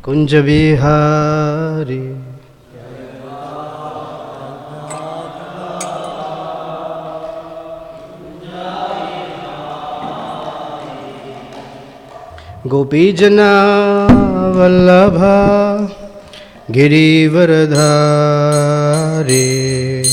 Kunja Vihari. Gopijana Vallabha Girivaradhari.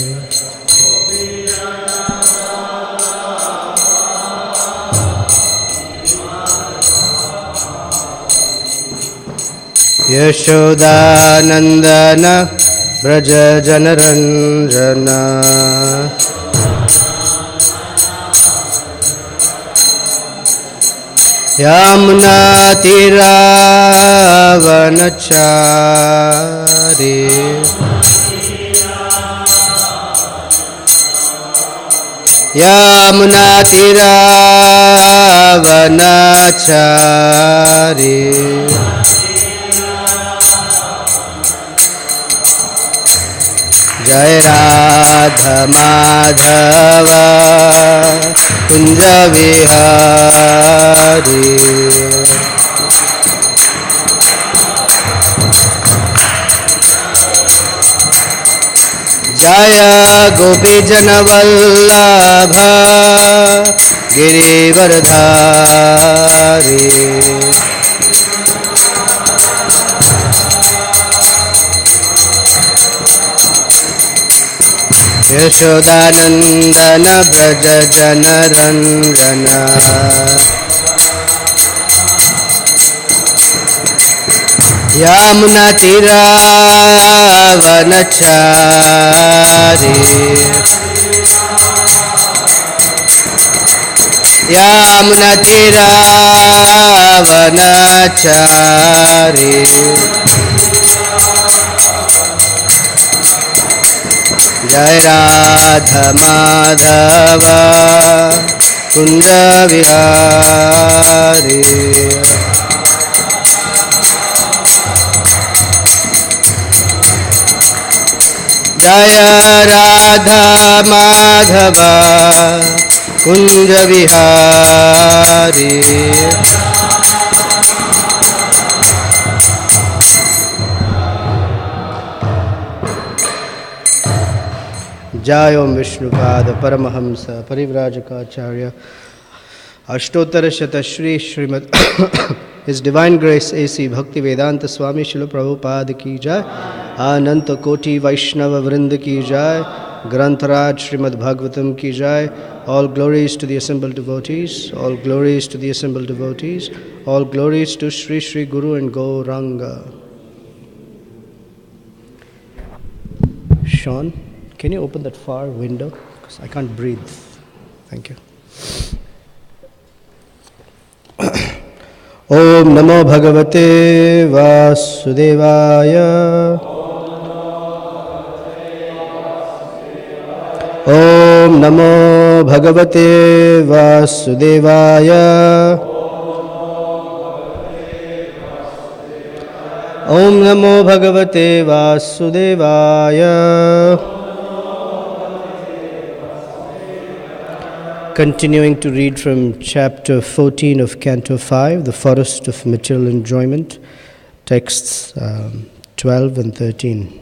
Yashodanandana Braja Janaranjana. Yamuna Tiravanachari. Yamuna Tiravanachari. Jai Radha Madhava Kunja Vihari. Jaya Gopijana Vallabha Girivaradhari. Yashodanandana Braja Janaranjana. Yamuna Tiravanachari. Yamuna Tiravanachari. Jai Radha Madhava Kunja Vihari. Jaya Radha Madhava Kunja Vihari. Jai Om Vishnupada Paramahamsa Parivrajaka Ashtotara Shatashri Srimad His Divine Grace A.C. Bhaktivedanta Swami Srila Prabhupada ki jai. Ananta Koti Vaishnava Vrinda ki jai. Grantharaj Srimad Bhagavatam ki jai. All glories to the assembled devotees. All glories to the assembled devotees. All glories to Sri Sri Guru and Gauranga. Sean, can you open that far window? Because I can't breathe. Thank you. Om Namo Bhagavate Vasudevaya. Om Namo Bhagavate Vasudevaya. Om Namo Bhagavate Vasudevaya. Continuing to read from chapter 14 of Canto 5, The Forest of Material Enjoyment, texts 12 and 13.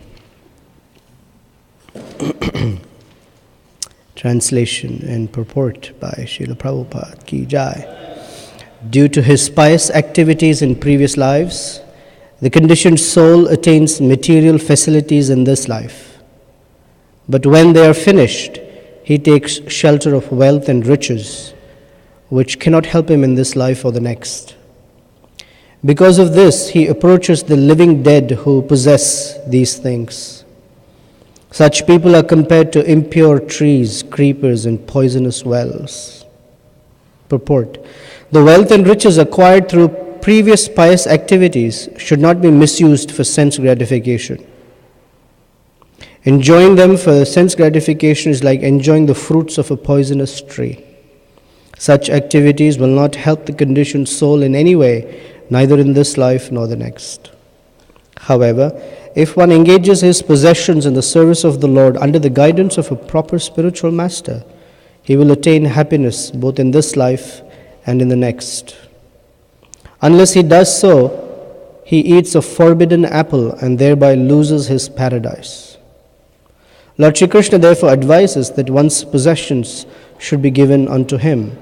Translation and purport by Srila Prabhupada ki jai. Due to his pious activities in previous lives, the conditioned soul attains material facilities in this life. But when they are finished, he takes shelter of wealth and riches, which cannot help him in this life or the next. Because of this, he approaches the living dead who possess these things. Such people are compared to impure trees, creepers, and poisonous wells. Purport: the wealth and riches acquired through previous pious activities should not be misused for sense gratification. Enjoying them for sense gratification is like enjoying the fruits of a poisonous tree. Such activities will not help the conditioned soul in any way, neither in this life nor the next. However, if one engages his possessions in the service of the Lord under the guidance of a proper spiritual master, he will attain happiness both in this life and in the next. Unless he does so, he eats a forbidden apple and thereby loses his paradise. Lord Shri Krishna therefore advises that one's possessions should be given unto him.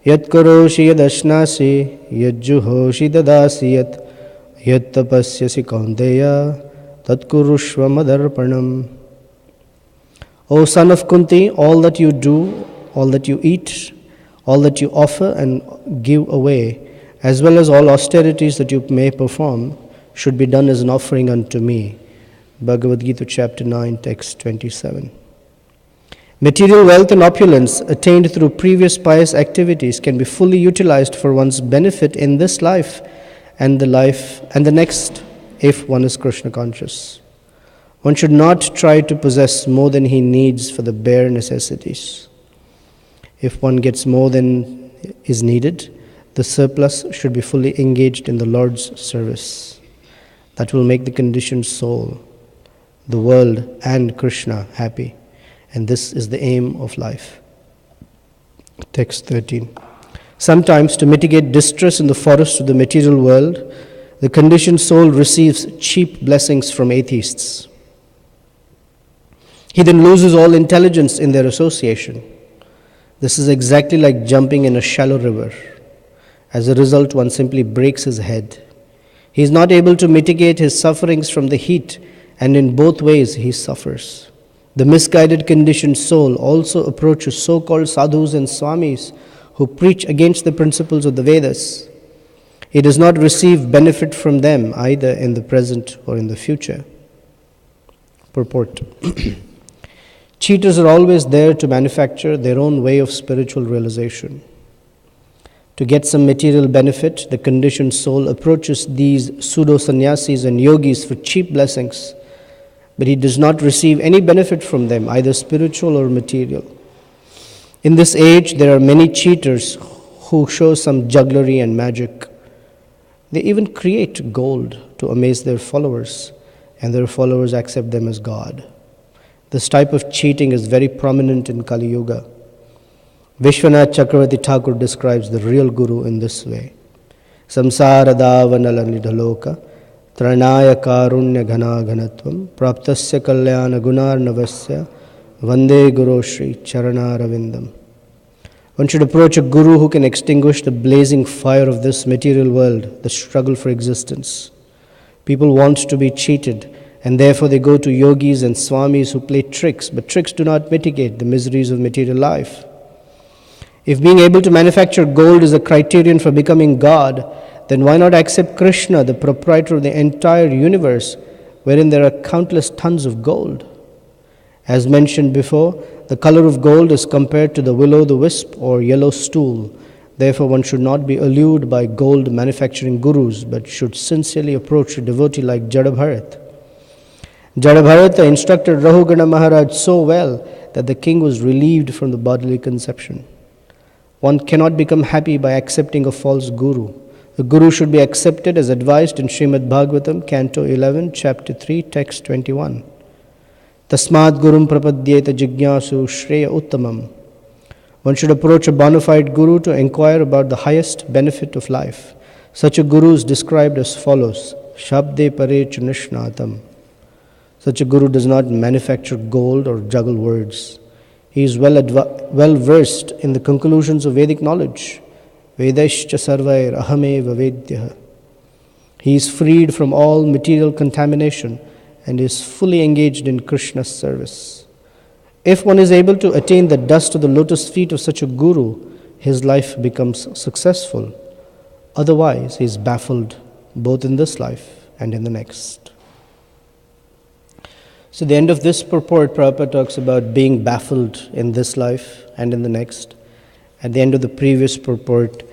Yat karoshi yad ashnasi, yad juhoshi dadasi yat tapasyasi kaunteya, tat kurushva madarpanam. O son of Kunti, all that you do, all that you eat, all that you offer and give away, as well as all austerities that you may perform, should be done as an offering unto me. Bhagavad Gita chapter 9, text 27. Material wealth and opulence attained through previous pious activities can be fully utilized for one's benefit in this life and the next if one is Krishna conscious. One should not try to possess more than he needs for the bare necessities. If one gets more than is needed, the surplus should be fully engaged in the Lord's service. That will make the conditioned soul, the world, and Krishna happy. And this is the aim of life. Text 13. Sometimes, to mitigate distress in the forest of the material world, the conditioned soul receives cheap blessings from atheists. He then loses all intelligence in their association. This is exactly like jumping in a shallow river. As a result, one simply breaks his head. He is not able to mitigate his sufferings from the heat, and in both ways he suffers. The misguided conditioned soul also approaches so-called sadhus and swamis who preach against the principles of the Vedas. He does not receive benefit from them either in the present or in the future. Purport. Cheaters are always there to manufacture their own way of spiritual realization. To get some material benefit, the conditioned soul approaches these pseudo-sannyasis and yogis for cheap blessings, but he does not receive any benefit from them, either spiritual or material. In this age, there are many cheaters who show some jugglery and magic. They even create gold to amaze their followers, and their followers accept them as God. This type of cheating is very prominent in Kali Yuga. Vishwanath Chakravarti Thakur describes the real Guru in this way. Samsara davanala nidhaloka tranaya karunya ghana ghanatvam praptasya kalyana gunarnavasya vande guru shri charanaravindam. One should approach a guru who can extinguish the blazing fire of this material world, the struggle for existence. People want to be cheated, and therefore they go to yogis and swamis who play tricks, but tricks do not mitigate the miseries of material life. If being able to manufacture gold is a criterion for becoming God, then why not accept Krishna, the proprietor of the entire universe, wherein there are countless tons of gold? As mentioned before, the color of gold is compared to the will-o'-the-wisp or yellow stool. Therefore, one should not be allured by gold manufacturing gurus, but should sincerely approach a devotee like Jadabharat. Jadabharata instructed Rahugana Maharaj so well that the king was relieved from the bodily conception. One cannot become happy by accepting a false guru. The guru should be accepted as advised in Srimad Bhagavatam, Canto 11, Chapter 3, Text 21. Tasmad gurum prapadyeta jignasu shreya uttamam. One should approach a bona fide guru to inquire about the highest benefit of life. Such a guru is described as follows: Shabde pare chunishnatam. Such a guru does not manufacture gold or juggle words. He is well versed in the conclusions of Vedic knowledge. Vedaischa sarvair ahameva vedyah. He is freed from all material contamination and is fully engaged in Krishna's service. If one is able to attain the dust of the lotus feet of such a guru, his life becomes successful. Otherwise, he is baffled both in this life and in the next. So the end of this purport, Prabhupada talks about being baffled in this life and in the next. At the end of the previous purport,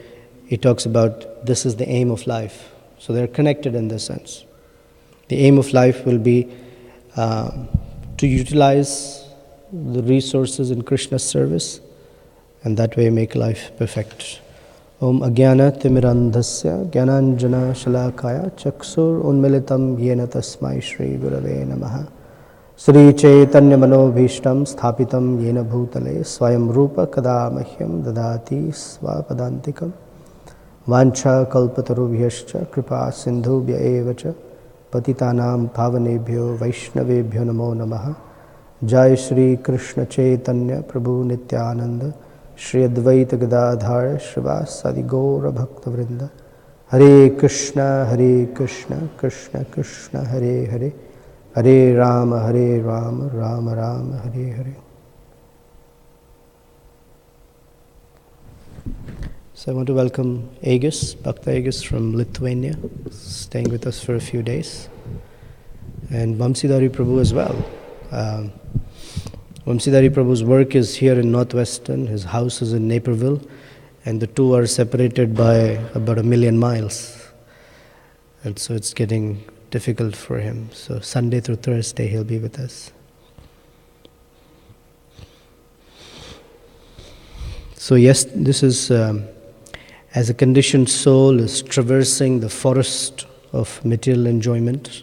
he talks about this is the aim of life. So they're connected in this sense. The aim of life will be to utilize the resources in Krishna's service, and that way make life perfect. Om Agyana Timirandhasya Gyananjana Shalakaya Chaksur Unmilitam Yena Tasmai Shri Gurave Namaha Sri Chaitanya Manobhishtam Sthapitam Yena Bhutale Swayam Rupa Kada Mahyam Dadati Swapadantikam Vancha kalpatarubhyascha kripa sindhubhya evacha patitanam pavanebhyo vaishnavebhyo namo namaha. Jai Shri Krishna Chaitanya Prabhu Nityananda Shri Advaita Gadadhara Shrivasadi Gaura Bhakta Vrinda. Hare Krishna Krishna Krishna Hare Hare, Hare Rama Rama Rama Hare Hare. So I want to welcome Yagyas, Bhakta Yagyas from Lithuania, staying with us for a few days, and Vamsidhari Prabhu as well. Vamsidhari Prabhu's work is here in Northwestern, his house is in Naperville, and the two are separated by about 1,000,000 miles. And so it's getting difficult for him. So Sunday through Thursday he'll be with us. So yes, this is as a conditioned soul is traversing the forest of material enjoyment.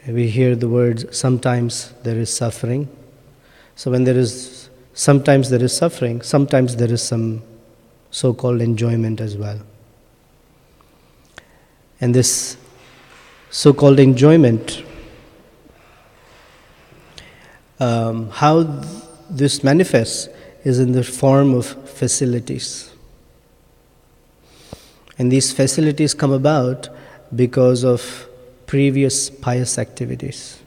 We hear the words, sometimes there is suffering. So when sometimes there is suffering, sometimes there is some so-called enjoyment as well. And this so-called enjoyment, how this manifests is in the form of facilities. And these facilities come about because of previous pious activities.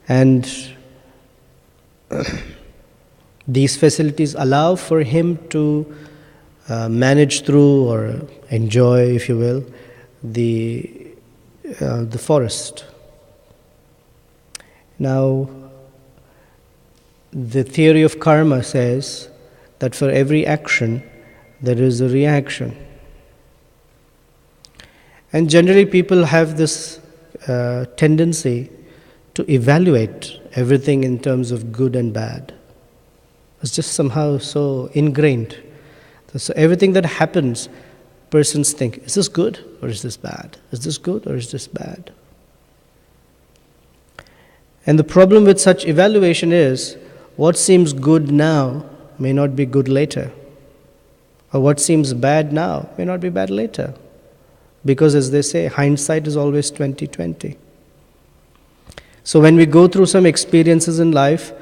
And these facilities allow for him to manage through or enjoy, if you will, the forest. Now, the theory of karma says that for every action, there is a reaction. And generally people have this tendency to evaluate everything in terms of good and bad. It's just somehow so ingrained. So everything that happens, persons think, is this good or is this bad? Is this good or is this bad? And the problem with such evaluation is, what seems good now may not be good later. Or what seems bad now may not be bad later. Because as they say, hindsight is always 20/20. So when we go through some experiences in life,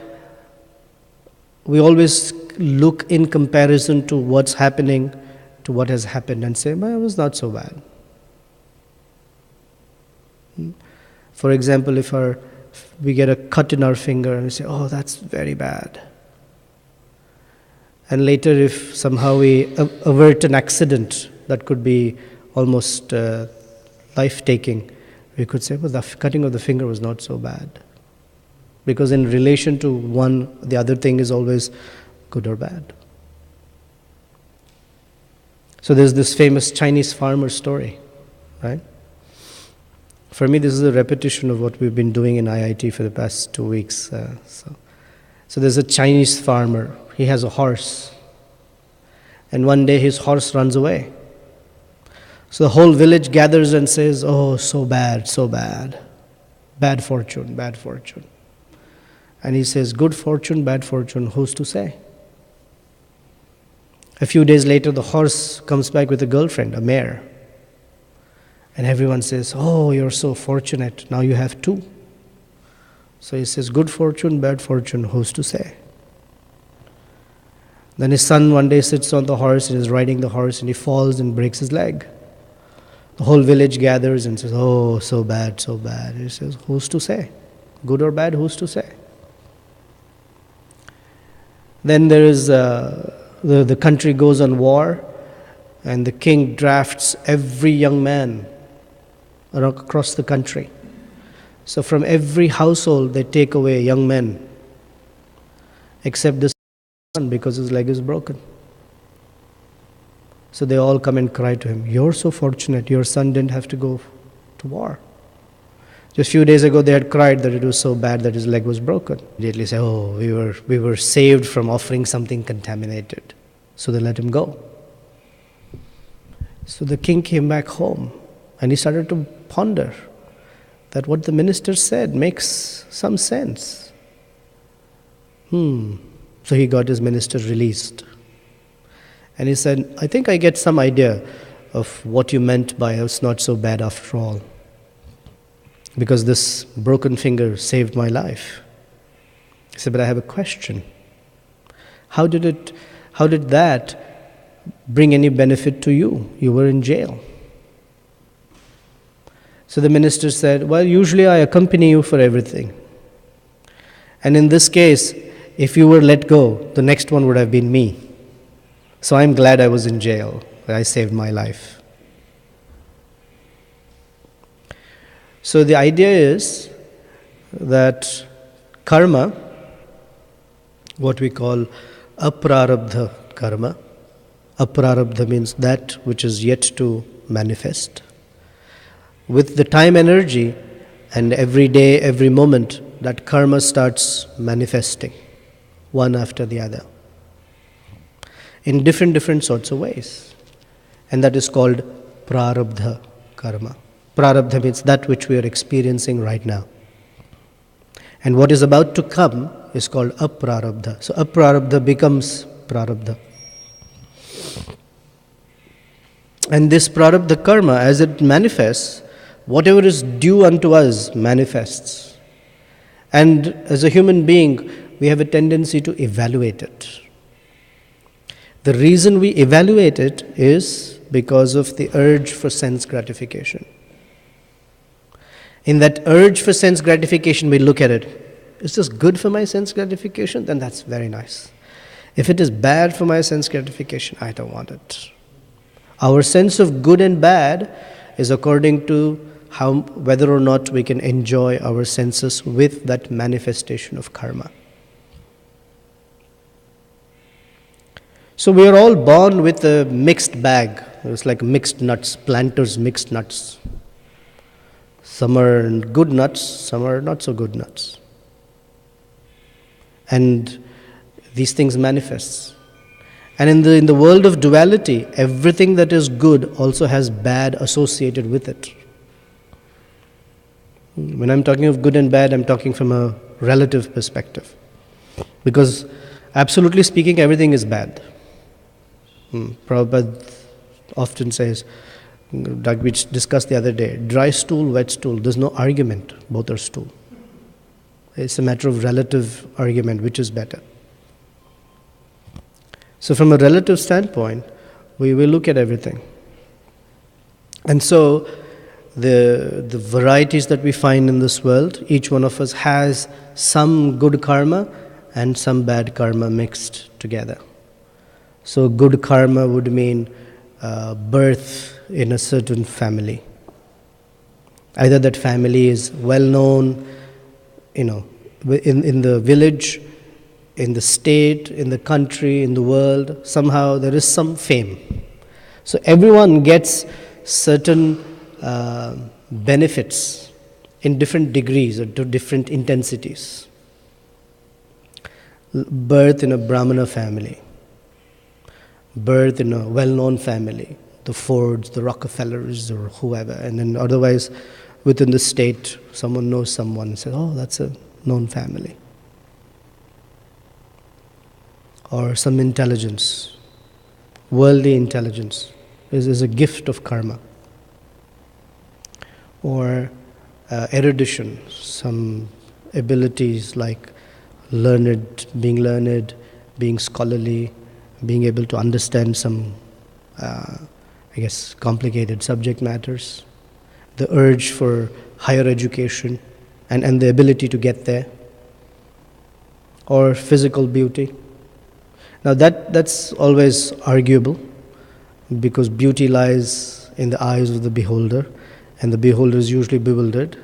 we always look in comparison to what's happening to what has happened and say, well, it was not so bad. For example, if we get a cut in our finger and we say, oh, that's very bad. And later, if somehow we avert an accident that could be almost life-taking, we could say, well, the cutting of the finger was not so bad. Because in relation to one, the other thing is always good or bad. So there's this famous Chinese farmer story, right? For me, this is a repetition of what we've been doing in IIT for the past 2 weeks. So there's a Chinese farmer. He has a horse. And one day his horse runs away. So the whole village gathers and says, oh, so bad, so bad. Bad fortune, bad fortune. And he says, good fortune, bad fortune, who's to say? A few days later, the horse comes back with a girlfriend, a mare. And everyone says, oh, you're so fortunate, now you have two. So he says, good fortune, bad fortune, who's to say? Then his son one day sits on the horse and is riding the horse and he falls and breaks his leg. The whole village gathers and says, oh, so bad, so bad. He says, who's to say? Good or bad, who's to say? Then there is, the country goes on war and the king drafts every young man across the country. So from every household they take away young men, except this son because his leg is broken. So they all come and cry to him, you're so fortunate, your son didn't have to go to war. Just a few days ago they had cried that it was so bad that his leg was broken. Immediately say, oh, we were saved from offering something contaminated. So they let him go. So the king came back home and he started to ponder that what the minister said makes some sense. So he got his minister released. And he said, I think I get some idea of what you meant by it's not so bad after all. Because this broken finger saved my life. He said, but I have a question. How did that bring any benefit to you? You were in jail. So the minister said, well, usually I accompany you for everything. And in this case, if you were let go, the next one would have been me. So I'm glad I was in jail. I saved my life. So the idea is that karma, what we call aprarabdha karma, aprarabdha means that which is yet to manifest. With the time energy and every day, every moment, that karma starts manifesting, one after the other, in different sorts of ways. And that is called prarabdha karma. Prarabdha means that which we are experiencing right now. And what is about to come is called aprarabdha. So aprarabdha becomes prarabdha. And this prarabdha karma, as it manifests, whatever is due unto us manifests. And as a human being, we have a tendency to evaluate it. The reason we evaluate it is because of the urge for sense gratification. In that urge for sense gratification, we look at it. Is this good for my sense gratification? Then that's very nice. If it is bad for my sense gratification, I don't want it. Our sense of good and bad is according to whether or not we can enjoy our senses with that manifestation of karma. So we are all born with a mixed bag. It's like mixed nuts, planters' mixed nuts. Some are good nuts, some are not so good nuts. And these things manifest. And in the world of duality, everything that is good also has bad associated with it. When I'm talking of good and bad, I'm talking from a relative perspective. Because absolutely speaking, everything is bad. Prabhupada often says, like we discussed the other day, dry stool, wet stool, there's no argument, both are stool. It's a matter of relative argument, which is better. So from a relative standpoint, we will look at everything. And so the varieties that we find in this world, each one of us has some good karma and some bad karma mixed together. So good karma would mean birth in a certain family. Either that family is well known, in the village, in the state, in the country, in the world. Somehow there is some fame. So everyone gets certain benefits in different degrees or to different intensities. Birth in a Brahmana family. Birth in a well-known family, the Fords, the Rockefellers, or whoever, and then otherwise within the state, someone knows someone and says, oh, that's a known family. Or some intelligence, worldly intelligence, is a gift of karma. Or erudition, some abilities like being scholarly, being able to understand some, complicated subject matters, the urge for higher education and the ability to get there, or physical beauty. Now that's always arguable, because beauty lies in the eyes of the beholder, and the beholder is usually bewildered.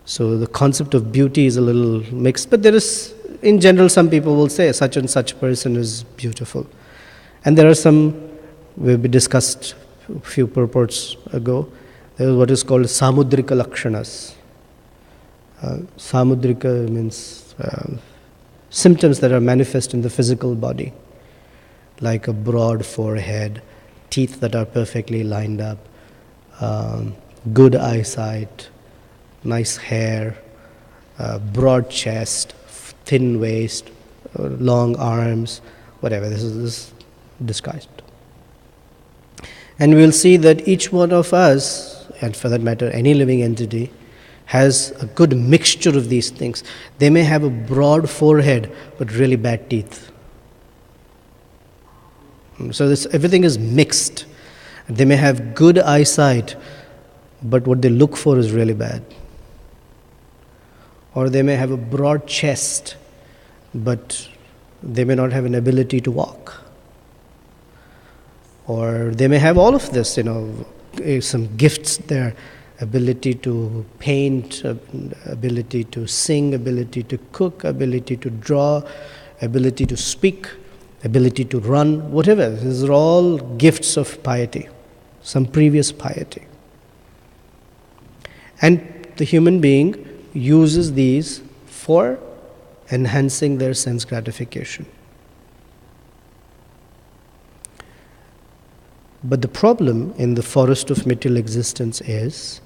So the concept of beauty is a little mixed, but there is, in general, some people will say such and such person is beautiful. And there are some, we discussed a few purports ago, there is what is called samudrika lakshanas. Samudrika means symptoms that are manifest in the physical body, like a broad forehead, teeth that are perfectly lined up, good eyesight, nice hair, broad chest, thin waist, long arms, whatever. This discussed. And we'll see that each one of us, and for that matter any living entity, has a good mixture of these things. They may have a broad forehead but really bad teeth. So everything is mixed. They may have good eyesight, but what they look for is really bad. Or they may have a broad chest, but they may not have an ability to walk. Or they may have all of this, some gifts there, ability to paint, ability to sing, ability to cook, ability to draw, ability to speak, ability to run, whatever. These are all gifts of piety, some previous piety. And the human being uses these for enhancing their sense gratification. But the problem in the forest of material existence is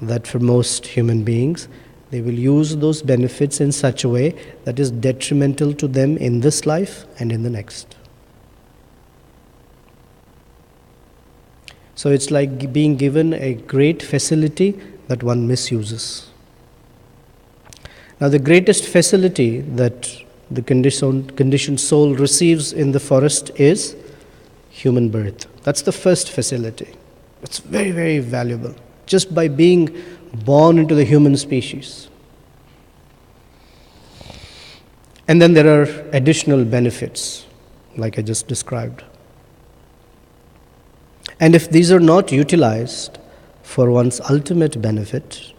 that for most human beings, they will use those benefits in such a way that is detrimental to them in this life and in the next. So it's like being given a great facility that one misuses. Now the greatest facility that the conditioned soul receives in the forest is human birth. That's the first facility. It's very, very valuable, just by being born into the human species. And then there are additional benefits, like I just described. And if these are not utilized for one's ultimate benefit,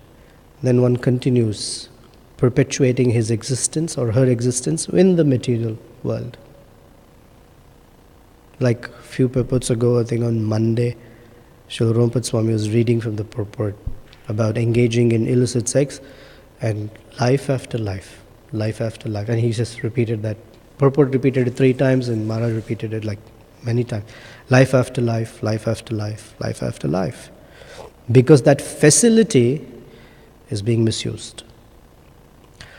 then one continues perpetuating his existence or her existence in the material world. Like a few purports ago, I think on Monday, Srila Rompat Swami was reading from the purport about engaging in illicit sex and life after life, life after life. And he just repeated that. Purport repeated it 3 times and Maharaj repeated it like many times. Life after life, life after life, life after life. Because that facility is being misused.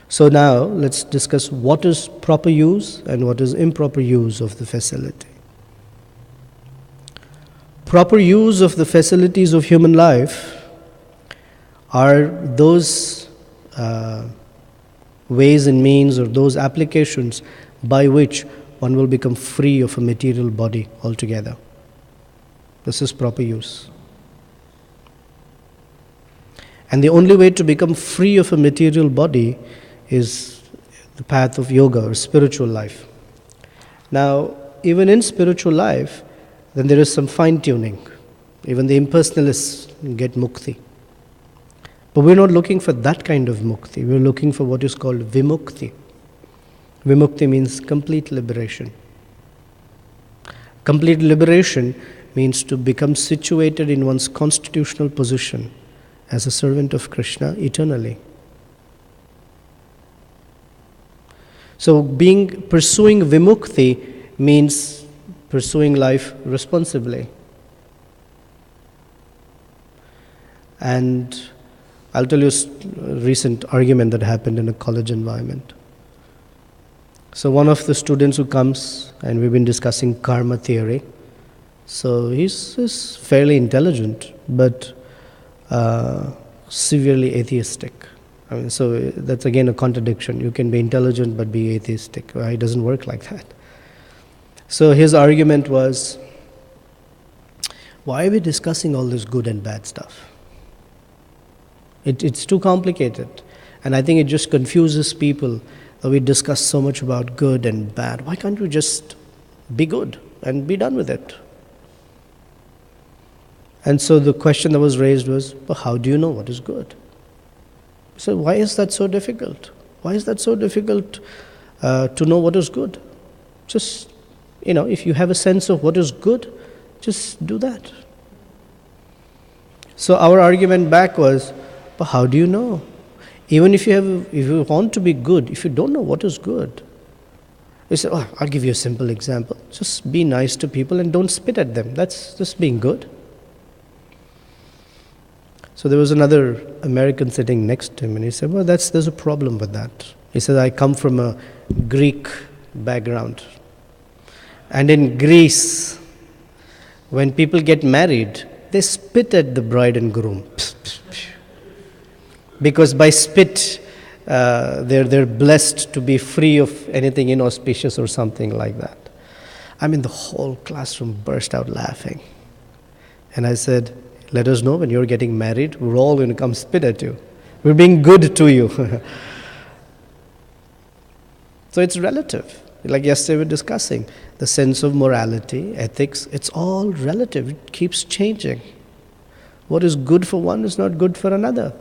So now let's discuss what is proper use and what is improper use of the facility. Proper use of the facilities of human life are those ways and means or those applications by which one will become free of a material body altogether. This is proper use. And the only way to become free of a material body is the path of yoga or spiritual life. Now, even in spiritual life, then there is some fine-tuning. Even the impersonalists get mukti. But we're not looking for that kind of mukti. We're looking for what is called vimukti. Vimukti means complete liberation. Complete liberation means to become situated in one's constitutional position as a servant of Krishna eternally. So pursuing vimukti means pursuing life responsibly. And I'll tell you a recent argument that happened in a college environment. So one of the students who comes, and we've been discussing karma theory. So he's fairly intelligent, but severely atheistic. I mean, so that's again a contradiction. You can be intelligent but be atheistic. It doesn't work like that. So his argument was, why are we discussing all this good and bad stuff? It's too complicated. And I think it just confuses people that we discuss so much about good and bad. Why can't we just be good and be done with it? And so the question that was raised was, well, how do you know what is good? So why is that so difficult? Why is that so difficult to know what is good? Just, if you have a sense of what is good, just do that. So our argument back was, but how do you know? Even if you want to be good, if you don't know what is good, you say, I'll give you a simple example. Just be nice to people and don't spit at them. That's just being good. So there was another American sitting next to him, and he said, there's a problem with that. He said, I come from a Greek background. And in Greece, when people get married, they spit at the bride and groom. Because by spit, they're blessed to be free of anything inauspicious or something like that. I mean, the whole classroom burst out laughing. And I said, let us know when you're getting married, we're all going to come spit at you. We're being good to you. So it's relative. Like yesterday we were discussing, the sense of morality, ethics, it's all relative. It keeps changing. What is good for one is not good for another.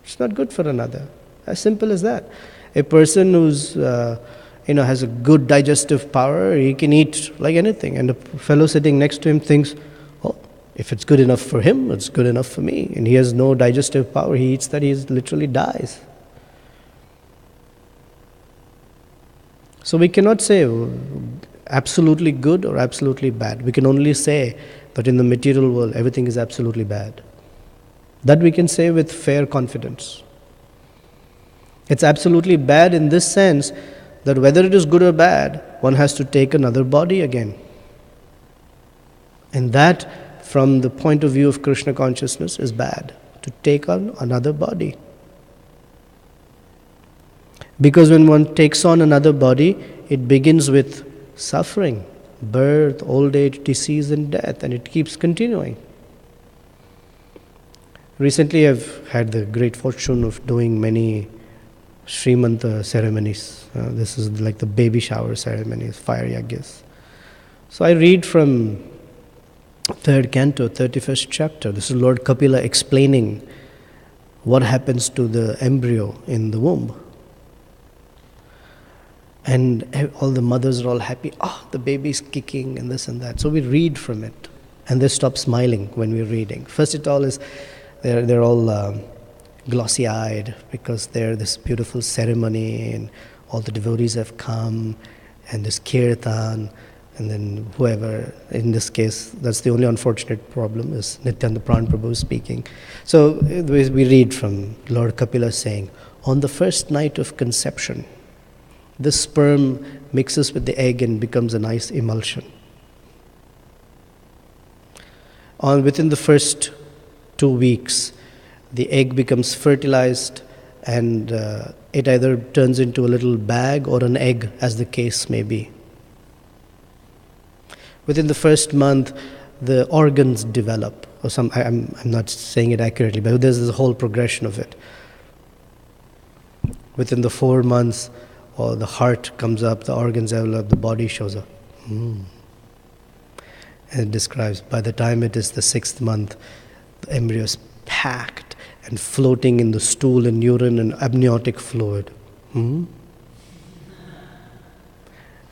It's not good for another. As simple as that. A person who's has a good digestive power, he can eat like anything. And the fellow sitting next to him thinks, oh, if it's good enough for him, it's good enough for me. And he has no digestive power. He eats that, he literally dies. So we cannot say absolutely good or absolutely bad. We can only say that in the material world, everything is absolutely bad. That we can say with fair confidence. It's absolutely bad in this sense that whether it is good or bad, one has to take another body again. And that, from the point of view of Krishna consciousness, is bad, to take on another body. Because when one takes on another body, it begins with suffering, birth, old age, disease and death, and it keeps continuing. Recently I've had the great fortune of doing many Srimanta ceremonies. This is like the baby shower ceremonies, fire Yagyas. So I read from 3rd canto, 31st chapter. This is Lord Kapila explaining what happens to the embryo in the womb. And all the mothers are all happy. Oh, the baby's kicking and this and that. So we read from it. And they stop smiling when we're reading. First it all is, they're all glossy-eyed because they're this beautiful ceremony and all the devotees have come and this kirtan and then whoever, in this case, that's the only unfortunate problem is Nityananda Pran Prabhu speaking. So we read from Lord Kapila saying, on the first night of conception, the sperm mixes with the egg and becomes a nice emulsion. Within the first 2 weeks, the egg becomes fertilized and it either turns into a little bag or an egg, as the case may be. Within the first month, the organs develop. Or I'm not saying it accurately, but there's this whole progression of it. Within the 4 months, the heart comes up, the organs develop, the body shows up. And it describes, by the time it is the 6th month, the embryo is packed and floating in the stool and urine and amniotic fluid. And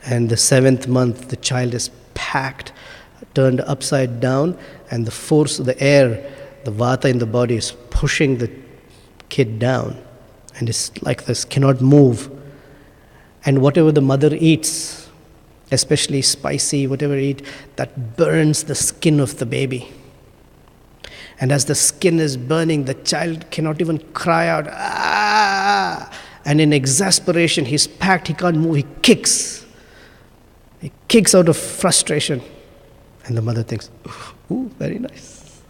the 7th month, the child is packed, turned upside down, and the force of the air, the vata in the body is pushing the kid down. And it's like this, cannot move. And whatever the mother eats, especially spicy, whatever eat, that burns the skin of the baby. And as the skin is burning, the child cannot even cry out, ah! And in exasperation, he's packed, he can't move, he kicks. He kicks out of frustration. And the mother thinks, ooh, very nice.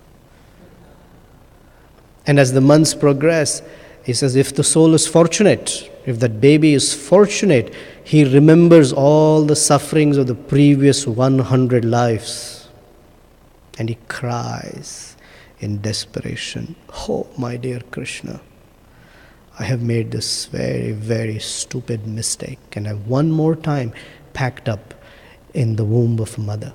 And as the months progress, he says, if the soul is fortunate, if that baby is fortunate, he remembers all the sufferings of the previous 100 lives. And he cries in desperation, oh, my dear Krishna, I have made this very, very stupid mistake, and I've one more time packed up in the womb of a mother.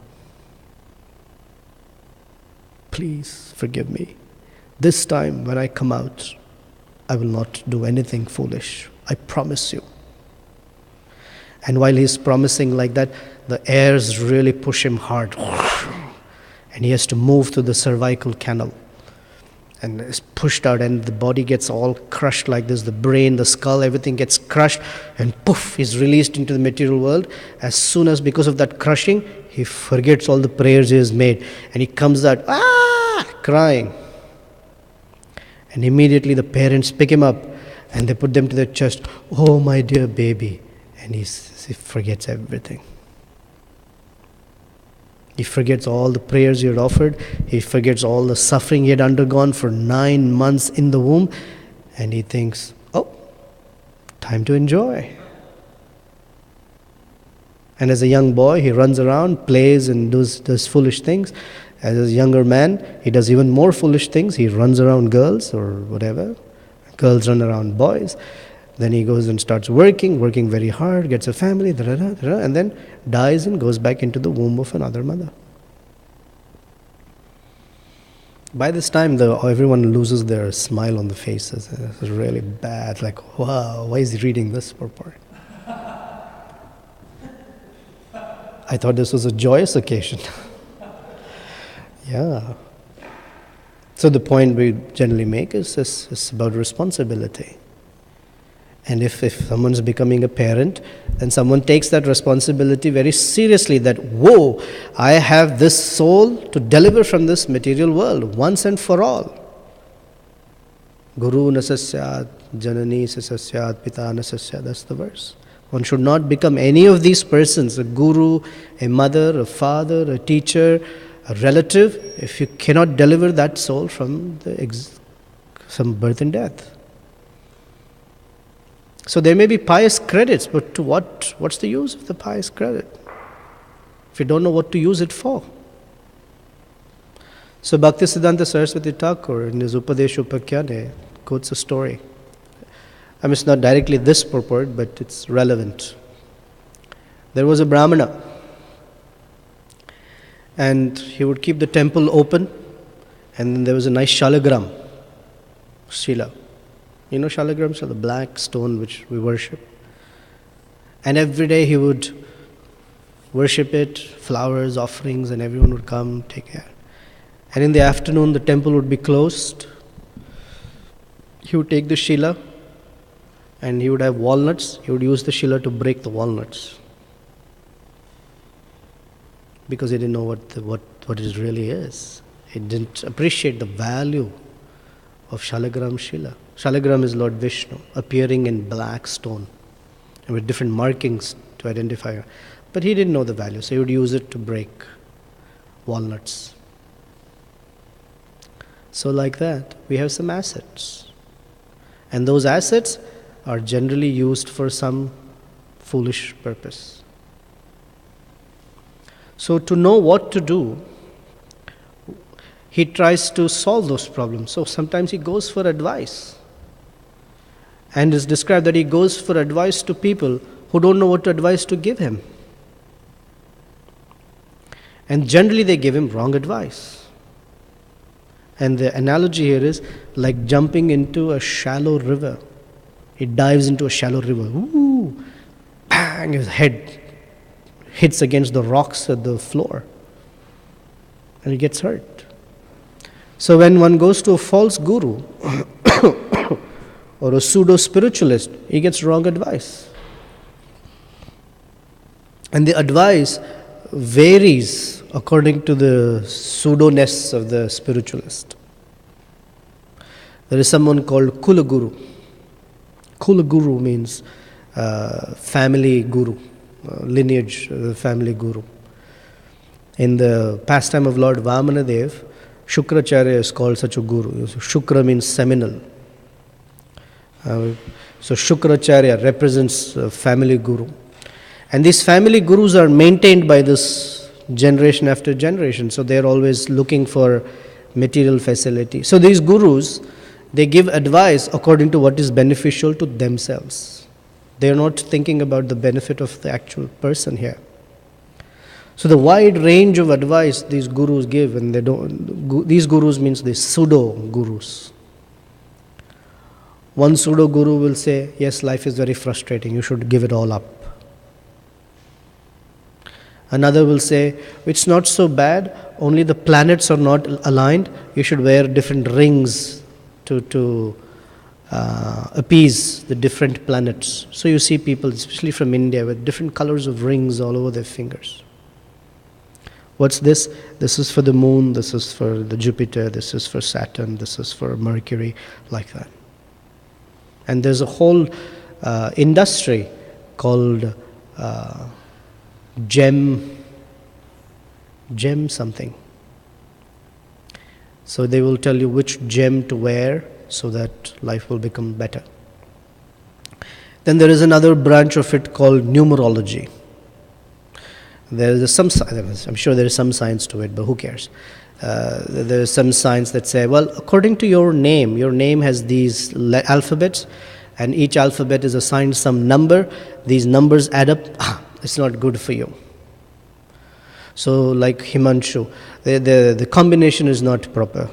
Please forgive me. This time when I come out, I will not do anything foolish. I promise you. And while he's promising like that, the airs really push him hard. And he has to move through the cervical canal. And is pushed out, and the body gets all crushed like this. The brain, the skull, everything gets crushed. And poof, he's released into the material world. As soon as, because of that crushing, he forgets all the prayers he has made. And he comes out, crying. And immediately the parents pick him up and they put them to their chest. Oh, my dear baby. and he forgets everything. He forgets all the prayers he had offered. He forgets all the suffering he had undergone for 9 months in the womb. And he thinks, oh, time to enjoy. And as a young boy, he runs around, plays and does foolish things. As a younger man, he does even more foolish things. He runs around girls or whatever. Girls run around boys. Then he goes and starts working very hard, gets a family, and then dies and goes back into the womb of another mother. By this time, everyone loses their smile on the faces. It's really bad. Like, wow, why is he reading this purport? I thought this was a joyous occasion. Yeah. So the point we generally make is about responsibility. And if someone's becoming a parent, then someone takes that responsibility very seriously, that, whoa, I have this soul to deliver from this material world once and for all. Guru nasasyat, janani sasasyat, pita nasasyat, that's the verse. One should not become any of these persons, a guru, a mother, a father, a teacher, a relative, if you cannot deliver that soul from some birth and death. So there may be pious credits, but to what's the use of the pious credit if you don't know what to use it for? So Bhaktisiddhanta Saraswati Thakur in his Upadesha Upakhyan quotes a story. I mean, it's not directly this purport, but it's relevant. There was a Brahmana, and he would keep the temple open, and then there was a nice shalagram, shila. You know shalagram, so the black stone which we worship. And every day he would worship it, flowers, offerings, and everyone would come, take care. And in the afternoon, the temple would be closed. He would take the shila, and he would have walnuts. He would use the shila to break the walnuts, because he didn't know what it really is. He didn't appreciate the value of shalagram shila. Shalagram is Lord Vishnu, appearing in black stone and with different markings to identify her. But he didn't know the value, so he would use it to break walnuts. So like that, we have some assets. And those assets are generally used for some foolish purpose. So to know what to do, he tries to solve those problems. So sometimes he goes for advice. And it's described that he goes for advice to people who don't know what advice to give him. And generally they give him wrong advice. And the analogy here is like jumping into a shallow river. He dives into a shallow river. Ooh, bang, his head hits against the rocks at the floor. And he gets hurt. So when one goes to a false guru or a pseudo-spiritualist, he gets wrong advice. And the advice varies according to the pseudo-ness of the spiritualist. There is someone called Kula Guru. Kula Guru means family guru, lineage, family guru. In the pastime of Lord Vamanadev, Shukracharya is called such a guru. Shukra means seminal. So Shukracharya represents family guru. And these family gurus are maintained by this generation after generation. So they are always looking for material facility. So these gurus, they give advice according to what is beneficial to themselves. They are not thinking about the benefit of the actual person here. So the wide range of advice these gurus give, and these gurus means the pseudo gurus. One pseudo guru will say, yes, life is very frustrating, you should give it all up. Another will say, it's not so bad, only the planets are not aligned, you should wear different rings to appease the different planets. So you see people, especially from India, with different colors of rings all over their fingers. What's this? This is for the moon, this is for the Jupiter, this is for Saturn, this is for Mercury, like that. And there's a whole industry called gem something. So they will tell you which gem to wear so that life will become better. Then there is another branch of it called numerology. There is some, I'm sure there is some science to it, but who cares? There is some science that say, well, according to your name has these alphabets, and each alphabet is assigned some number. These numbers add up. It's not good for you. So like Himanshu, the combination is not proper.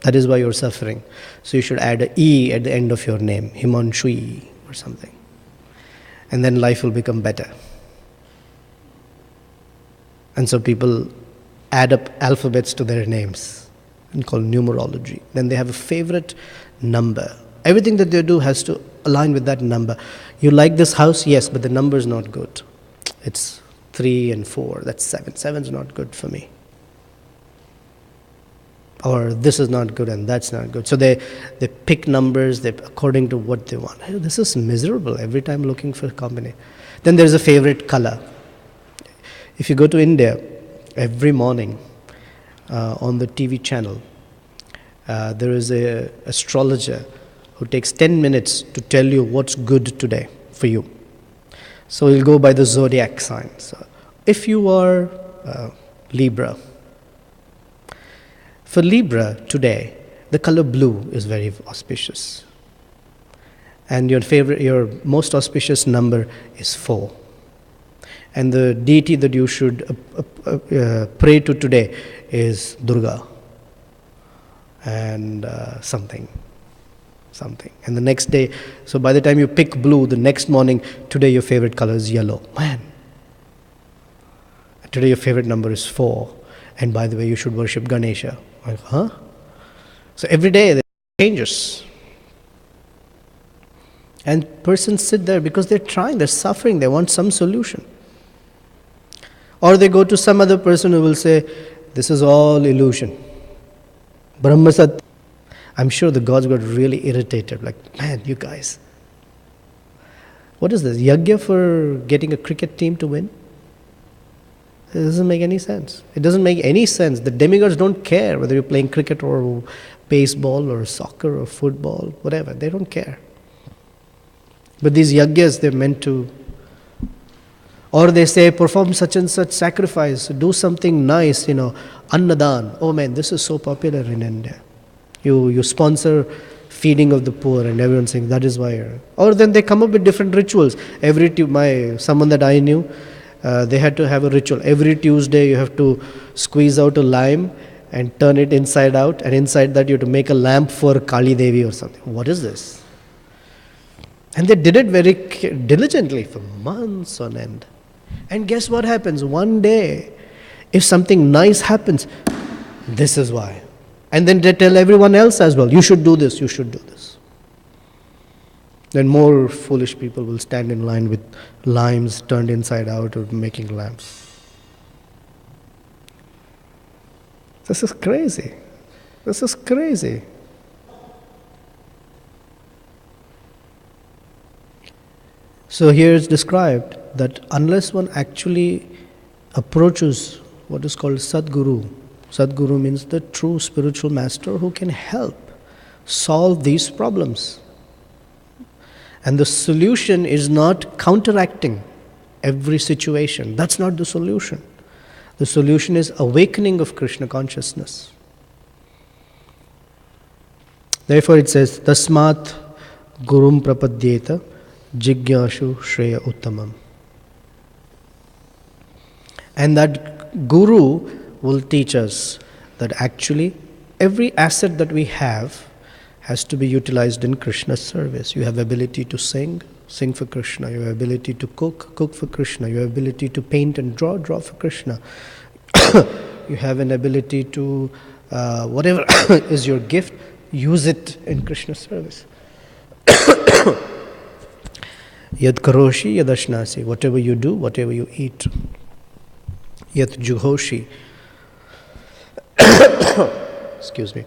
That is why you're suffering. So you should add an E at the end of your name, Himanshui or something. And then life will become better. And so people add up alphabets to their names and call numerology. Then they have a favorite number. Everything that they do has to align with that number. You like this house? Yes, but the number is not good. It's 3 and 4, that's 7. 7 is not good for me. Or this is not good and that's not good. So they pick numbers according to what they want. This is miserable every time looking for a combination. Then there's a favorite color. If you go to India, every morning on the TV channel, there is an astrologer who takes 10 minutes to tell you what's good today for you. So he'll go by the zodiac sign. So if you are Libra, for Libra today, the color blue is very auspicious. And your most auspicious number is 4. And the deity that you should pray to today is Durga. And something. And the next day, so by the time you pick blue, the next morning, today your favorite color is yellow. Man. Today your favorite number is 4. And by the way, you should worship Ganesha. Like, huh? So every day there are changes. And persons sit there because they're trying, they're suffering, they want some solution. Or they go to some other person who will say, this is all illusion. Brahmasat. I'm sure the gods got really irritated, like, man, you guys. What is this? Yagya for getting a cricket team to win? It doesn't make any sense. It doesn't make any sense. The demigods don't care whether you're playing cricket or baseball or soccer or football, whatever. They don't care. But these yagyas, they're meant to. Or they say, perform such and such sacrifice, do something nice, annadan. Oh man, this is so popular in India. You sponsor feeding of the poor and everyone's saying that is why. Or then they come up with different rituals. Someone that I knew, they had to have a ritual. Every Tuesday you have to squeeze out a lime and turn it inside out, and inside that you have to make a lamp for Kali Devi or something. What is this? And they did it very diligently for months on end. And guess what happens? One day, if something nice happens, this is why. And then they tell everyone else as well, you should do this, you should do this. Then more foolish people will stand in line with limes turned inside out or making lamps. This is crazy. This is crazy. So here it's described that unless one actually approaches what is called Satguru, Satguru means the true spiritual master who can help solve these problems. And the solution is not counteracting every situation. That's not the solution. The solution is awakening of Krishna consciousness. Therefore it says, Tasmat Gurum Prapadyeta Jigyashu Shreya Uttamam. And that Guru will teach us that actually every asset that we have has to be utilized in Krishna's service. You have ability to sing for Krishna. You have ability to cook for Krishna. You have ability to paint and draw for Krishna. You have an ability to, whatever is your gift, use it in Krishna's service. Yad karoshi yad ashnasi. Whatever you do, whatever you eat. Yat juhoshi. Excuse me.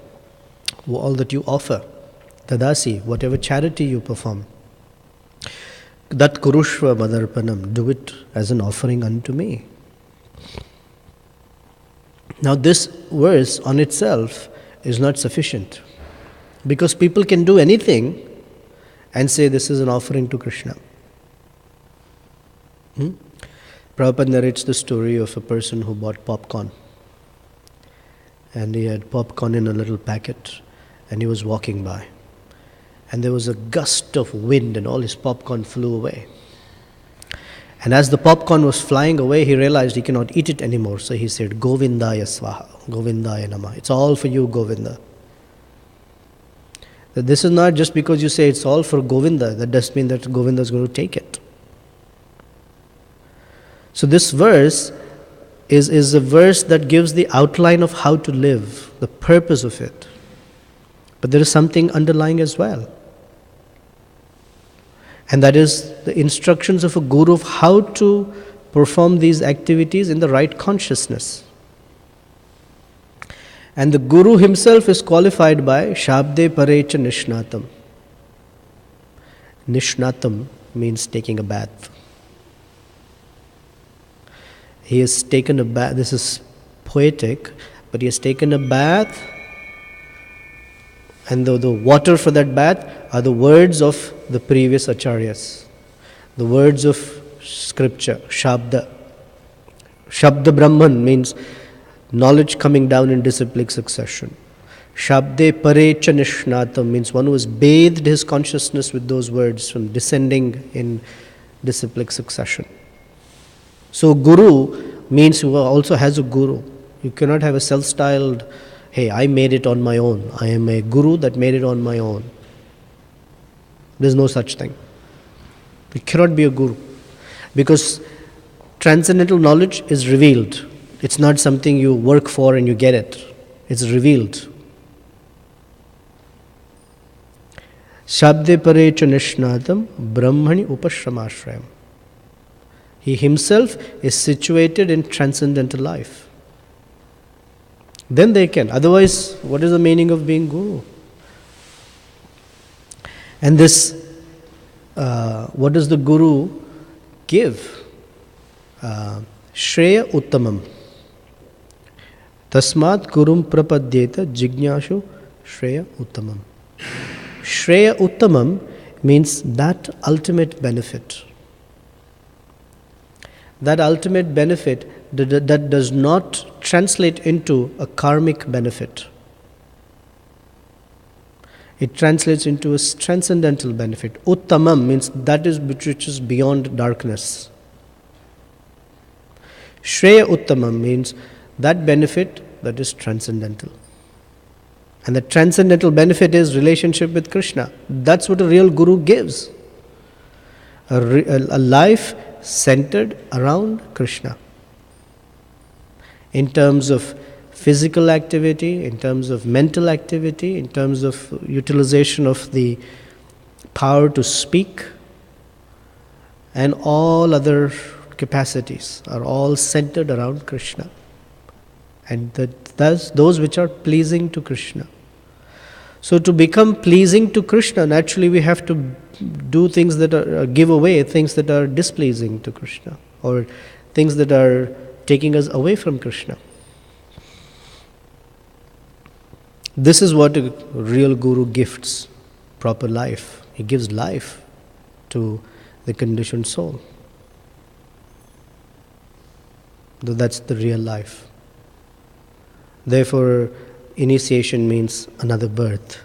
All that you offer. Tadasi. Whatever charity you perform. That kurushva madarpanam, do it as an offering unto me. Now this verse on itself is not sufficient, because people can do anything and say this is an offering to Krishna. Prabhupada narrates the story of a person who bought popcorn, and he had popcorn in a little packet, and he was walking by, and there was a gust of wind and all his popcorn flew away. And as the popcorn was flying away, he realized he cannot eat it anymore, so he said, Govindaya swaha, Govindaya namah. It's all for you, Govinda. That this is not just because you say it's all for Govinda, that doesn't mean that Govinda is going to take it. So this verse is a verse that gives the outline of how to live, the purpose of it. But there is something underlying as well. And that is the instructions of a guru of how to perform these activities in the right consciousness. And the guru himself is qualified by Shabde Parecha Nishnatam. Nishnatam means taking a bath. He has taken a bath, this is poetic, but he has taken a bath, and the water for that bath are the words of the previous acharyas, the words of scripture, Shabda. Shabda Brahman means knowledge coming down in disciplic succession. Shabde Parecha Nishnatam means one who has bathed his consciousness with those words from descending in disciplic succession. So guru means who also has a guru. You cannot have a self-styled, hey, I made it on my own. I am a guru that made it on my own. There's no such thing. You cannot be a guru. Because transcendental knowledge is revealed. It's not something you work for and you get it. It's revealed. Shabde Parecha Nishnatam Brahmani Upashramashrayam. He himself is situated in transcendental life. Then they can. Otherwise, what is the meaning of being guru? And this, what does the guru give? Shreya Uttamam. Tasmat Gurum Prapadyeta Jignashu Shreya Uttamam. Shreya Uttamam means that ultimate benefit. That ultimate benefit that does not translate into a karmic benefit. It translates into a transcendental benefit. Uttamam means that is which is beyond darkness. Shreya Uttamam means that benefit that is transcendental. And the transcendental benefit is relationship with Krishna. That's what a real guru gives. A life centered around Krishna. In terms of physical activity, in terms of mental activity, in terms of utilization of the power to speak, and all other capacities are all centered around Krishna. And those which are pleasing to Krishna. So to become pleasing to Krishna, naturally we have to do things that are, give away things that are displeasing to Krishna, or things that are taking us away from Krishna. This is what a real guru gifts, proper life. He gives life to the conditioned soul. Though that's the real life. Therefore, initiation means another birth.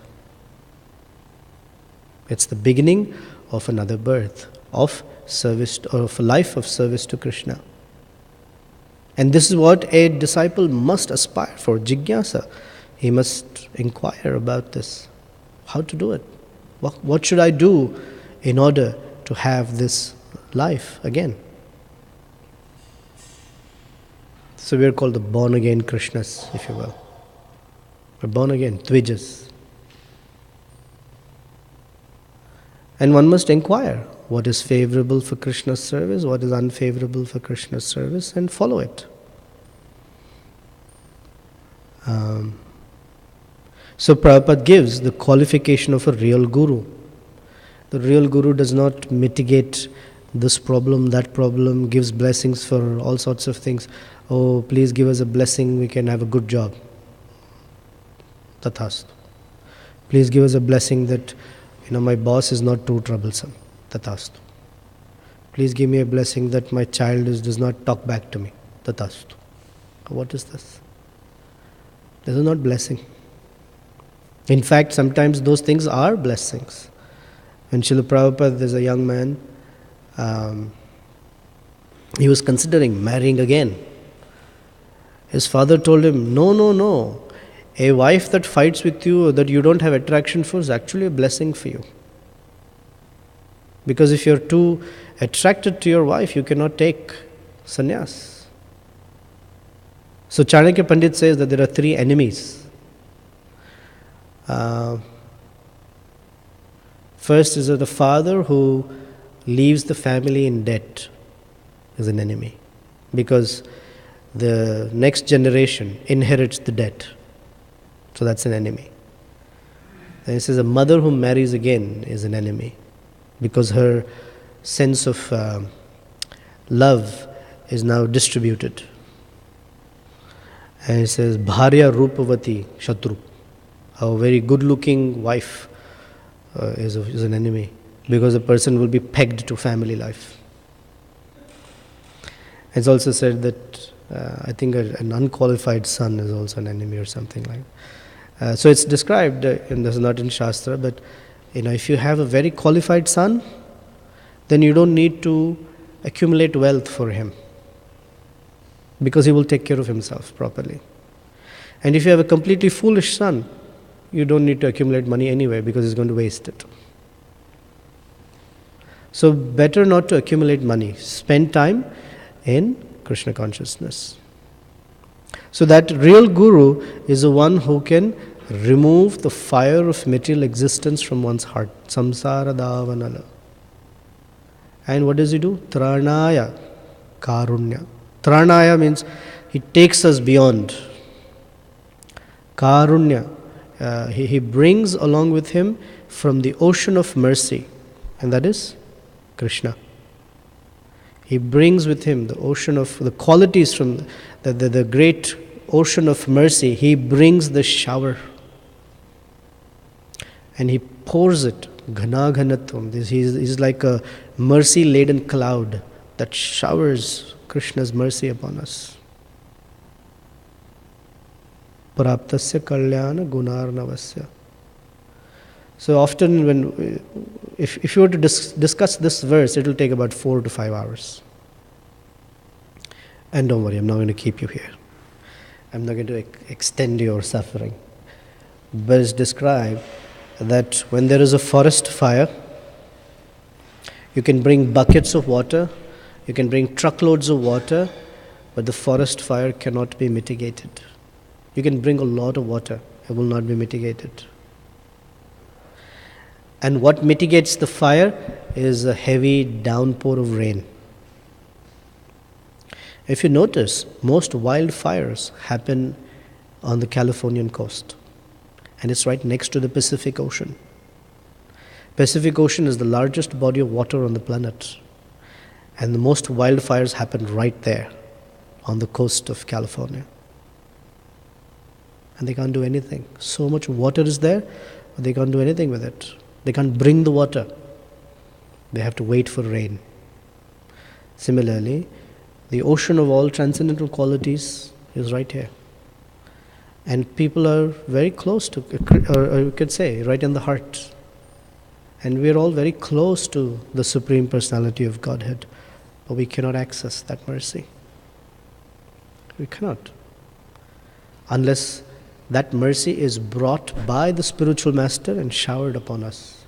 It's the beginning of another birth, of service, or of a life of service to Krishna. And this is what a disciple must aspire for, jigyasa. He must inquire about this. How to do it? What should I do in order to have this life again? So we are called the born-again Krishnas, if you will. We're born again, Dvijas. And one must inquire what is favorable for Krishna's service, what is unfavorable for Krishna's service, and follow it. So Prabhupada gives the qualification of a real guru. The real Guru does not mitigate this problem, that problem, gives blessings for all sorts of things. Oh, please give us a blessing, we can have a good job. Tathastu. Please give us a blessing that, my boss is not too troublesome. Tathastu. Please give me a blessing that my child does not talk back to me. Tathastu. What is this? This is not blessing. In fact, sometimes those things are blessings. When Srila Prabhupada, there's a young man, he was considering marrying again. His father told him, no. A wife that fights with you or that you don't have attraction for is actually a blessing for you. Because if you're too attracted to your wife, you cannot take sannyas. So Chanakya Pandit says that there are 3 enemies. First is that the father who leaves the family in debt is an enemy, because the next generation inherits the debt. So that's an enemy. Then it says a mother who marries again is an enemy, because her sense of love is now distributed. And it says Bharya Rupavati Shatru, a very good-looking wife is an enemy, because a person will be pegged to family life. It's also said that I think an unqualified son is also an enemy or something like that. So it's described, and this is not in Shastra, but if you have a very qualified son, then you don't need to accumulate wealth for him, because he will take care of himself properly. And if you have a completely foolish son, you don't need to accumulate money anyway, because he's going to waste it. So better not to accumulate money. Spend time in Krishna consciousness. So that real Guru is the one who can remove the fire of material existence from one's heart. Samsara davanala. And what does he do? Tranaya karunya. Tranaya means he takes us beyond. Karunya. He brings along with him from the ocean of mercy, and that is Krishna. He brings with him the ocean of the qualities from the great ocean of mercy. He brings the shower and he pours it. Ghana ghanatvam. He's like a mercy laden cloud that showers Krishna's mercy upon us. Praptasya kalyana gunarnavasya. So often if you were to discuss this verse, it will take about 4 to 5 hours. And don't worry, I'm not going to keep you here. I'm not going to extend your suffering. But it's described that when there is a forest fire, you can bring buckets of water, you can bring truckloads of water, but the forest fire cannot be mitigated. You can bring a lot of water, it will not be mitigated. And what mitigates the fire is a heavy downpour of rain. If you notice, most wildfires happen on the Californian coast. And it's right next to the Pacific Ocean. Pacific Ocean is the largest body of water on the planet. And the most wildfires happen right there, on the coast of California. And they can't do anything. So much water is there, but they can't do anything with it. They can't bring the water. They have to wait for rain. Similarly, the ocean of all transcendental qualities is right here. And people are very close to, or you could say, right in the heart. And we're all very close to the Supreme Personality of Godhead. But we cannot access that mercy. We cannot. Unless that mercy is brought by the spiritual master and showered upon us.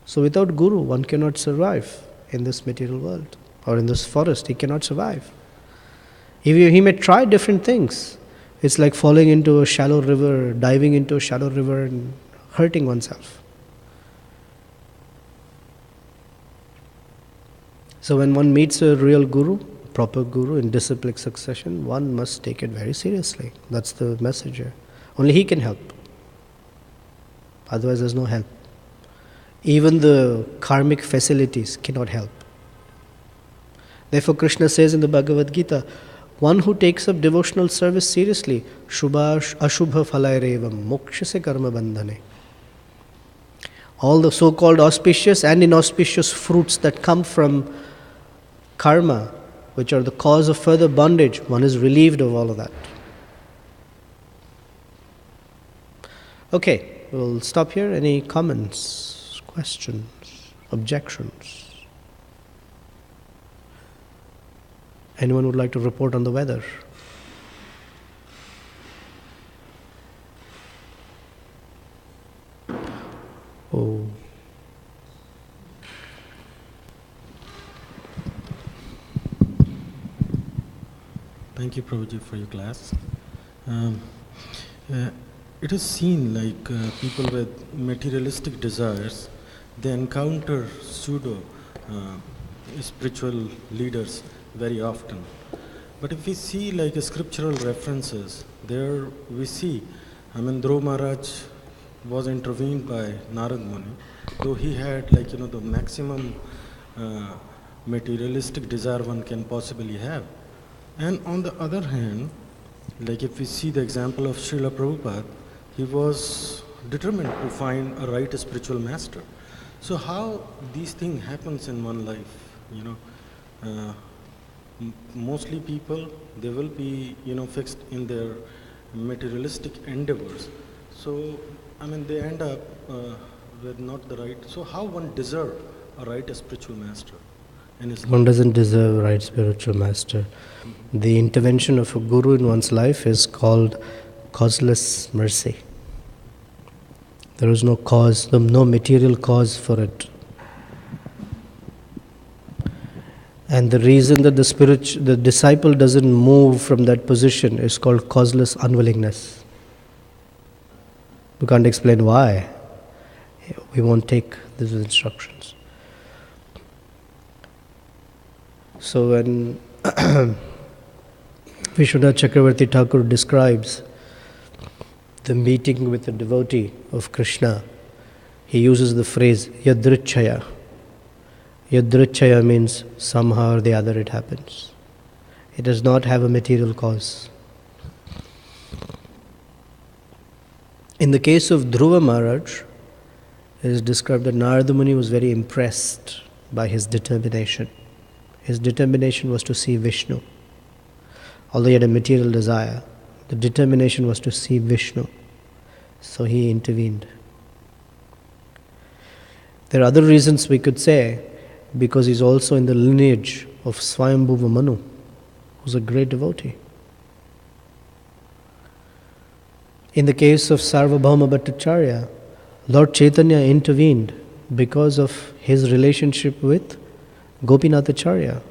So without Guru, one cannot survive in this material world. Or in this forest, he cannot survive. He may try different things. It's like falling into a shallow river, diving into a shallow river and hurting oneself. So when one meets a real Guru, proper Guru in disciplic succession, one must take it very seriously. That's the message here. Only he can help. Otherwise there's no help. Even the karmic facilities cannot help. Therefore, Krishna says in the Bhagavad Gita, one who takes up devotional service seriously, Shubha Ashubha Phalairevam Mokshase Karma Bandhane. All the so-called auspicious and inauspicious fruits that come from karma, which are the cause of further bondage, one is relieved of all of that. Okay, we'll stop here. Any comments, questions, objections? Anyone would like to report on the weather? Oh. Thank you, Prabhuji, for your class. It is seen like people with materialistic desires, they encounter pseudo spiritual leaders very often. But if we see like scriptural references, there we see, Dhruva Maharaj was intervened by Narad Muni, though he had like, the maximum materialistic desire one can possibly have. And on the other hand, like if we see the example of Srila Prabhupada, he was determined to find a right spiritual master. So how these things happens in one life, mostly people, they will be, fixed in their materialistic endeavors. So, they end up with not the right. So how one deserve a right spiritual master? One doesn't deserve a right spiritual master. The intervention of a guru in one's life is called Causeless Mercy. There is no cause, no material cause for it. And the reason that the disciple doesn't move from that position is called causeless unwillingness. We can't explain why. We won't take these instructions. So when Vishwanath Chakravarti Thakur describes the meeting with a devotee of Krishna, he uses the phrase Yadrichaya. Yadrichaya means somehow or the other it happens. It does not have a material cause. In the case of Dhruva Maharaj, it is described that Narada Muni was very impressed by his determination. His determination was to see Vishnu. Although he had a material desire, the determination was to see Vishnu. So he intervened. There are other reasons we could say, because he's also in the lineage of Swayambhuva Manu, who's a great devotee. In the case of Sarvabhauma Bhattacharya, Lord Chaitanya intervened because of his relationship with Gopinathacharya.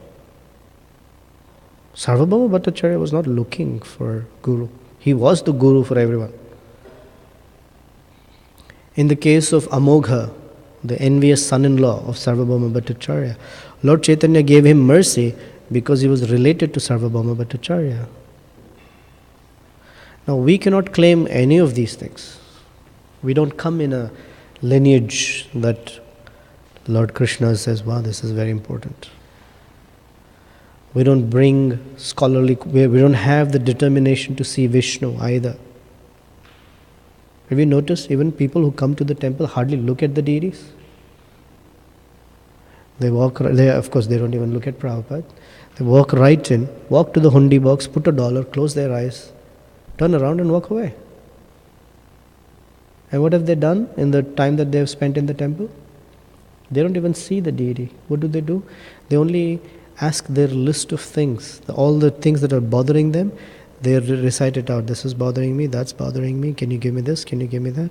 Sarvabhauma Bhattacharya was not looking for guru. He was the guru for everyone. In the case of Amogha, the envious son-in-law of Sarvabhauma Bhattacharya, Lord Chaitanya gave him mercy because he was related to Sarvabhauma Bhattacharya. Now we cannot claim any of these things. We don't come in a lineage that Lord Krishna says, wow, this is very important. We don't bring scholarly, we don't have the determination to see Vishnu either. Have you noticed even people who come to the temple hardly look at the deities? They walk, of course they don't even look at Prabhupada. They walk right in, walk to the hundi box, put $1, close their eyes, turn around and walk away. And what have they done in the time that they have spent in the temple? They don't even see the deity. What do? They only ask their list of things, all the things that are bothering them, they recite it out. This is bothering me, that's bothering me, can you give me this, can you give me that?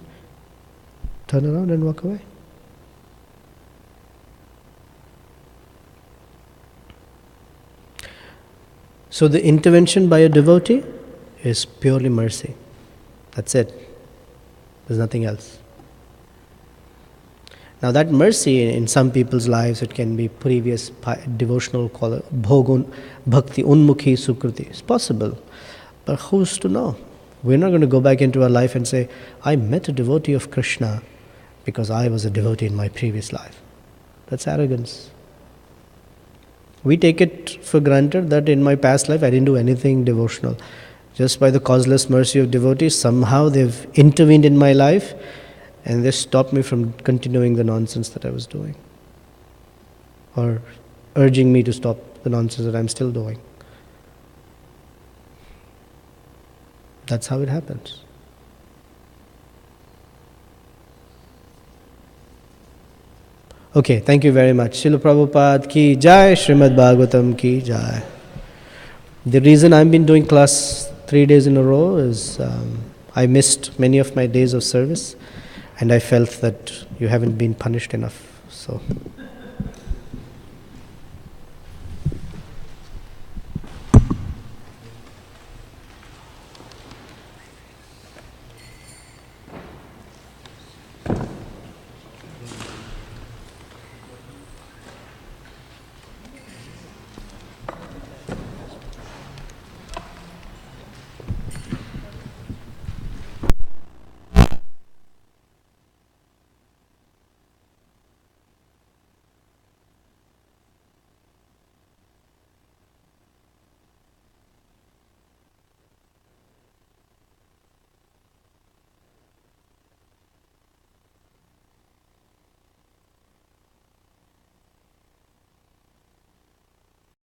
Turn around and walk away. So the intervention by a devotee is purely mercy. That's it. There's nothing else. Now that mercy in some people's lives, it can be previous devotional bhogun, bhakti, unmukhi, sukruti. It's possible. But who's to know? We're not going to go back into our life and say, I met a devotee of Krishna. because I was a devotee in my previous life. That's arrogance. We take it for granted that in my past life I didn't do anything devotional. Just by the causeless mercy of devotees, somehow they've intervened in my life and they stopped me from continuing the nonsense that I was doing, or urging me to stop the nonsense that I'm still doing. That's how it happens. Okay, thank you very much. Srila Prabhupada ki jai, Srimad Bhagavatam ki jai. The reason I've been doing class 3 days in a row is I missed many of my days of service and I felt that you haven't been punished enough. So